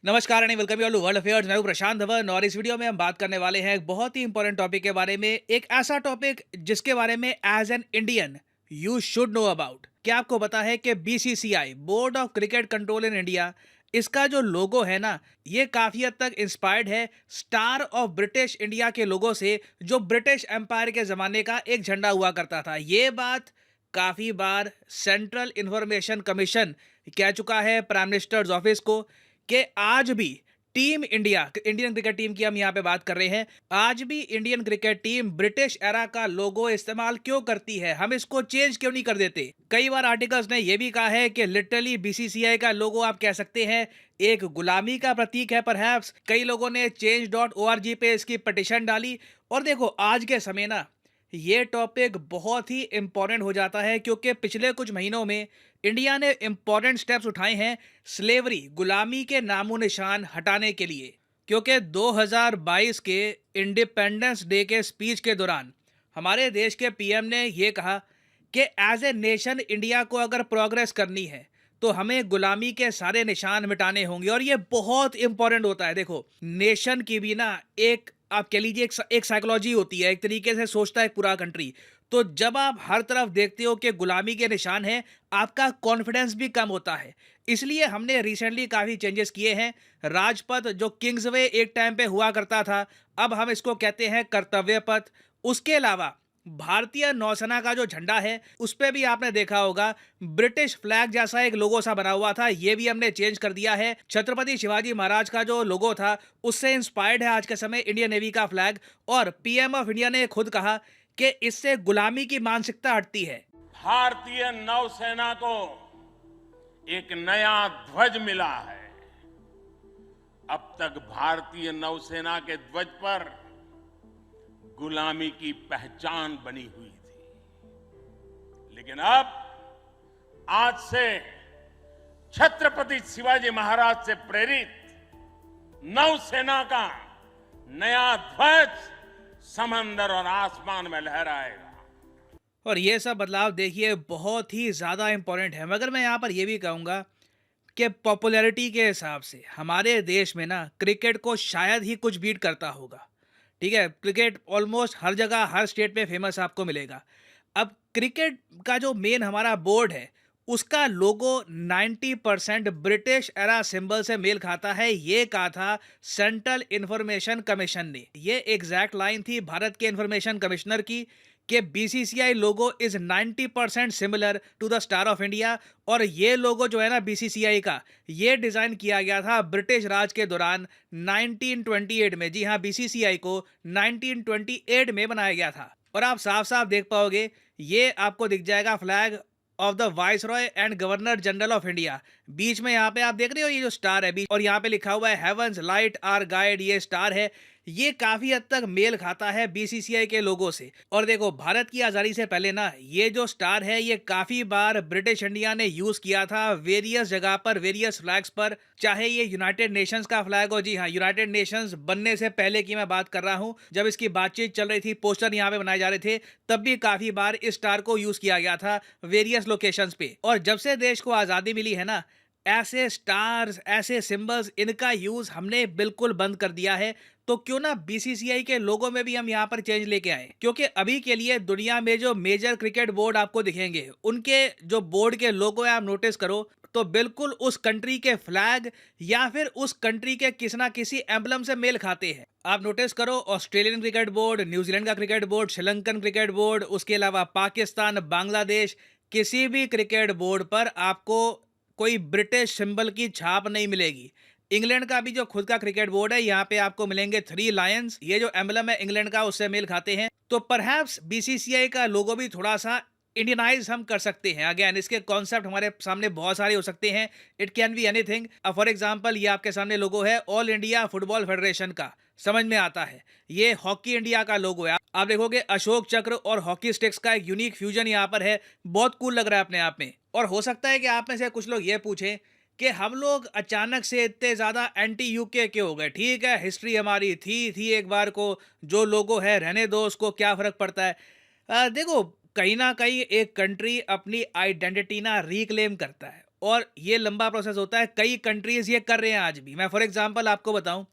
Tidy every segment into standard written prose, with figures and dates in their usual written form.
नमस्कार and welcome you all to world affairs. मैं हूं प्रशांत धवन और इस वीडियो में हम बात करने वाले हैं एक बहुत ही इंपॉर्टेंट टॉपिक के बारे में। एक ऐसा टॉपिक जिसके बारे में as an Indian you should know about. क्या आपको पता है कि BCCI board of cricket control in India, इसका जो लोगो है ना, ये काफी हद तक इंस्पायर्ड है स्टार ऑफ ब्रिटिश इंडिया के लोगो से, जो ब्रिटिश एम्पायर के जमाने का एक झंडा हुआ करता था। ये बात काफी बार सेंट्रल इंफॉर्मेशन कमीशन कह चुका है प्राइम मिनिस्टर्स ऑफिस को कि आज भी team India, Indian cricket team की हम यहाँ पे बात कर रहे हैं, आज भी Indian cricket team British era का लोगो इस्तेमाल क्यों करती है, हम इसको चेंज क्यों नहीं कर देते। कई बार आर्टिकल्स ने यह भी कहा है कि लिटरली बीसीसीआई का लोगो आप कह सकते हैं एक गुलामी का प्रतीक है परहैप्स। कई लोगों ने change.org पे इसकी पिटिशन डाली। और देखो, आज के समय ना ये टॉपिक बहुत ही इंपॉर्टेंट हो जाता है क्योंकि पिछले कुछ महीनों में इंडिया ने इंपॉर्टेंट स्टेप्स उठाए हैं स्लेवरी, गुलामी के नामो निशान हटाने के लिए। क्योंकि 2022 के इंडिपेंडेंस डे के स्पीच के दौरान हमारे देश के पीएम ने यह कहा कि एज ए नेशन इंडिया को अगर प्रोग्रेस करनी है तो हमें गुलामी के सारे निशान मिटाने होंगे। और ये बहुत इंपॉर्टेंट होता है। देखो, नेशन की भी ना एक, आप कह लीजिए, एक साइकोलॉजी होती है, एक तरीके से सोचता है पूरा कंट्री। तो जब आप हर तरफ देखते हो कि गुलामी के निशान हैं, आपका कॉन्फिडेंस भी कम होता है। इसलिए हमने रिसेंटली काफ़ी चेंजेस किए हैं। राजपथ, जो किंग्स वे एक टाइम पे हुआ करता था, अब हम इसको कहते हैं कर्तव्य पथ। उसके अलावा भारतीय नौसेना का जो झंडा है उस पे भी आपने देखा होगा ब्रिटिश फ्लैग जैसा एक लोगो सा बना हुआ था, ये भी हमने चेंज कर दिया है। छत्रपति शिवाजी महाराज का जो लोगो था उससे इंस्पायर्ड है आज के समय इंडियन नेवी का फ्लैग। और पीएम ऑफ इंडिया ने खुद कहा कि इससे गुलामी की मानसिकता हटती है। भारतीय नौसेना को एक नया ध्वज मिला है। अब तक भारतीय नौसेना के ध्वज पर गुलामी की पहचान बनी हुई थी, लेकिन अब आज से छत्रपति शिवाजी महाराज से प्रेरित नौसेना का नया ध्वज समंदर और आसमान में लहराएगा। और ये सब बदलाव देखिए बहुत ही ज़्यादा इंपॉर्टेंट है। मगर मैं यहाँ पर यह भी कहूँगा कि पॉपुलैरिटी के हिसाब से हमारे देश में ना क्रिकेट को शायद ही कुछ बीट करता होगा। ठीक है, क्रिकेट ऑलमोस्ट हर जगह, हर स्टेट में फेमस आपको मिलेगा। अब क्रिकेट का जो मेन हमारा बोर्ड है उसका लोगो 90% ब्रिटिश एरा सिंबल से मेल खाता है, ये कहा था सेंट्रल इंफॉर्मेशन कमीशन ने। ये एग्जैक्ट लाइन थी भारत के इंफॉर्मेशन कमिश्नर की कि BCCI logo is 90% similar to the star of India. और ये लोगो जो है ना बीसीसीआई का, ये डिजाइन किया गया था ब्रिटिश राज के दौरान 1928 में। जी हाँ, बीसीसीआई को 1928 में बनाया गया था। और आप साफ साफ देख पाओगे, ये आपको दिख जाएगा flag off the viceroy and governor general of India. बीच में यहाँ पे आप देख रहे हो ये जो स्टार है बीच, और यहाँ पे लिखा हुआ है हेवंस लाइट आर गाइड, ये स्टार है। ये काफी हद तक मेल खाता है बीसीसीआई के लोगों से। और देखो, भारत की आजादी से पहले ना ये जो स्टार है ये काफी बार ब्रिटिश इंडिया ने यूज किया था वेरियस जगह पर, वेरियस फ्लैग्स पर। चाहे ये यूनाइटेड नेशंस का फ्लैग हो, जी हाँ, यूनाइटेड नेशंस बनने से पहले की मैं बात कर रहा हूँ, जब इसकी बातचीत चल रही थी, पोस्टर यहाँ पे बनाए जा रहे थे, तब भी काफी बार इस स्टार को यूज किया गया था वेरियस लोकेशंस पे। और जब से देश को आजादी मिली है ना, ऐसे स्टार्स, ऐसे सिंबल्स, इनका यूज हमने बिल्कुल बंद कर दिया है। तो क्यों ना बीसीसीआई के लोगों में भी हम यहाँ पर चेंज लेके आए। क्योंकि अभी के लिए दुनिया में जो मेजर क्रिकेट बोर्ड आपको दिखेंगे, उनके जो बोर्ड के लोगो है आप नोटिस करो तो बिल्कुल उस कंट्री के फ्लैग या फिर उस कंट्री के किसी ना किसी एम्बलम से मेल खाते हैं। आप नोटिस करो, ऑस्ट्रेलियन क्रिकेट बोर्ड, न्यूजीलैंड का cricket board, Sri Lankan cricket board, उसके अलावा पाकिस्तान, बांग्लादेश, किसी भी क्रिकेट बोर्ड पर आपको कोई ब्रिटिश सिंबल की छाप नहीं मिलेगी। इंग्लैंड का भी जो खुद का क्रिकेट बोर्ड है, यहाँ पे आपको मिलेंगे 3 लायंस, ये जो एम्बलम है इंग्लैंड का उससे मेल खाते हैं। तो परहैप्स बीसीसीआई का लोगो भी थोड़ा सा इंडियनाइज हम कर सकते हैं। अगेन, इसके कॉन्सेप्ट हमारे सामने बहुत सारे हो सकते हैं। It can be anything. For example, ये आपके सामने लोगो है ऑल इंडिया फुटबॉल फेडरेशन का, समझ में आता है। ये हॉकी इंडिया का लोगो है, आप देखोगे अशोक चक्र और हॉकी स्टिक्स का एक यूनिक फ्यूजन यहाँ पर है, बहुत कूल लग रहा है अपने आप में। और हो सकता है कि आप में से कुछ लोग ये पूछें कि हम लोग अचानक से इतने ज्यादा एंटी यूके क्यों हो गए। ठीक है, हिस्ट्री हमारी थी एक बार को, जो लोगो है रहने दो, उसको क्या फर्क पड़ता है। देखो, कहीं ना कहीं एक कंट्री अपनी आइडेंटिटी ना रिक्लेम करता है और ये लंबा प्रोसेस होता है, कई कंट्रीज़ ये कर रहे हैं आज भी। मैं फॉर एग्ज़ाम्पल आपको बताऊँ,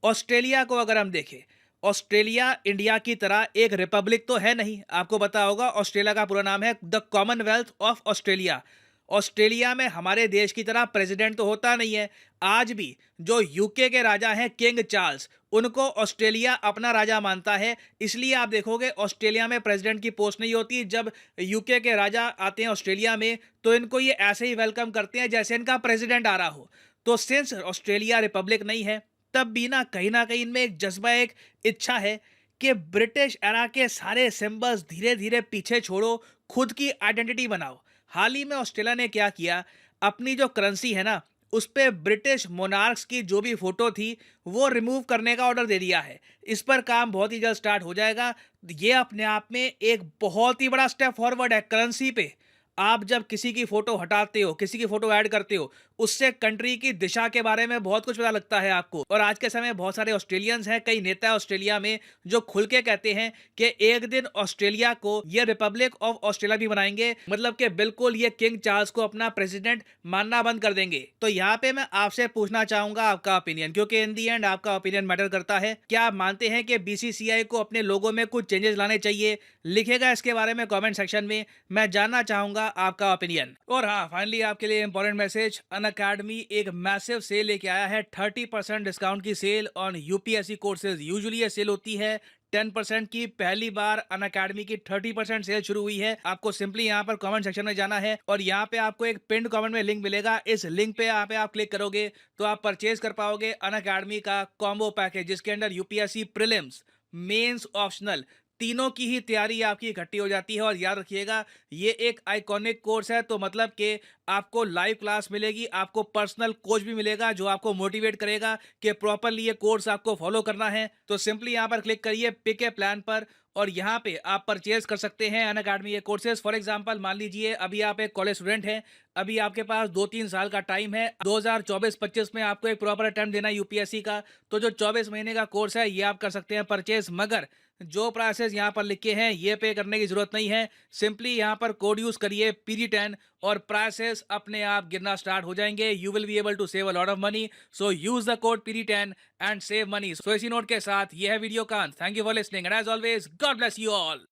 ऑस्ट्रेलिया को अगर हम देखें, ऑस्ट्रेलिया इंडिया की तरह एक रिपब्लिक तो है नहीं। आपको पता होगा ऑस्ट्रेलिया का पूरा नाम है the Commonwealth of Australia. Australia में हमारे देश की तरह प्रेसिडेंट तो होता नहीं है। आज भी जो यूके के राजा हैं किंग चार्ल्स, उनको ऑस्ट्रेलिया अपना राजा मानता है। इसलिए आप देखोगे ऑस्ट्रेलिया में प्रेसिडेंट की पोस्ट नहीं होती। जब यूके के राजा आते हैं ऑस्ट्रेलिया में, तो इनको ये ऐसे ही वेलकम करते हैं जैसे इनका प्रेसिडेंट आ रहा हो। तो सिंस ऑस्ट्रेलिया रिपब्लिक नहीं है, तब भी ना कहीं इनमें एक जज्बा, एक इच्छा है कि ब्रिटिश एरा के सारे सिंबल्स धीरे धीरे पीछे छोड़ो, खुद की आइडेंटिटी बनाओ। हाल ही में ऑस्ट्रेलिया ने क्या किया, अपनी जो करेंसी है ना, उस पे ब्रिटिश मोनार्क्स की जो भी फोटो थी वो रिमूव करने का ऑर्डर दे दिया है। इस पर काम बहुत ही जल्द स्टार्ट हो जाएगा। ये अपने आप में एक बहुत ही बड़ा स्टेप फॉरवर्ड है करेंसी पे। आप जब किसी की फोटो हटाते हो, किसी की फोटो ऐड करते हो, उससे कंट्री की दिशा के बारे में बहुत कुछ पता लगता है आपको। और आज के समय में बहुत सारे ऑस्ट्रेलियंस हैं, कई नेता हैं ऑस्ट्रेलिया में जो खुल के कहते हैं कि एक दिन ऑस्ट्रेलिया को ये रिपब्लिक ऑफ ऑस्ट्रेलिया भी बनाएंगे, मतलब कि बिल्कुल ये किंग चार्ल्स को अपना प्रेसिडेंट मानना बंद कर देंगे। तो यहाँ पे मैं आपसे पूछना चाहूंगा आपका ओपिनियन, क्योंकि इन दी एंड आपका ओपिनियन मैटर करता है। क्या आप मानते हैं कि बीसीसीआई को अपने लोगों में कुछ चेंजेस लाने चाहिए? लिखेगा इसके बारे में कमेंट सेक्शन में, मैं जानना चाहूंगा आपका ओपिनियन। और हाँ, फाइनली आपके लिए इंपॉर्टेंट मैसेज, अनअकैडमी एक मैसिव सेल लेके आया है। 30% डिस्काउंट की sale on UPSC courses. Usually ये सेल होती है 10% की, पहली बार अनअकैडमी की 30% सेल शुरू हुई है। आपको सिंपली यहाँ पर कमेंट सेक्शन में जाना है और यहाँ पे आपको एक पिंड कमेंट में लिंक मिलेगा। इस लिंक पे यहाँ पे आप क्लिक करोगे तो आप परचेज कर पाओगे अनअकैडमी का कॉम्बो पैकेज, जिसके अंदर यूपीएससी प्रीलिम्स, मेंस, ऑप्शनल तीनों की ही तैयारी आपकी इकट्ठी हो जाती है। और याद रखिएगा, ये एक आइकॉनिक कोर्स है, तो मतलब कि आपको लाइव क्लास मिलेगी, आपको पर्सनल कोच भी मिलेगा जो आपको मोटिवेट करेगा कि प्रॉपरली ये कोर्स आपको फॉलो करना है। तो सिंपली यहाँ पर क्लिक करिए पिक ए प्लान पर और यहाँ पे आप परचेज कर सकते हैं अनअकैडमी ये कोर्सेज। फॉर एग्जांपल मान लीजिए अभी आप एक कॉलेज स्टूडेंट हैं, अभी आपके पास 2-3 साल का टाइम है, 2024-25 में आपको एक प्रॉपर अटेम्प्ट देना है यूपीएससी का। तो जो 24 महीने का कोर्स है ये आप कर सकते हैं परचेज, मगर जो प्राइसेस यहाँ पर लिखे हैं ये पे करने की जरूरत नहीं है। सिंपली यहाँ पर कोड यूज करिए PD10 और प्राइसेस अपने आप गिरना स्टार्ट हो जाएंगे। You will be able to save a lot of money, so use the code PD10 and save money. So इसी नोट के साथ ये है वीडियो का अंत। Thank you for listening and as always god bless you all.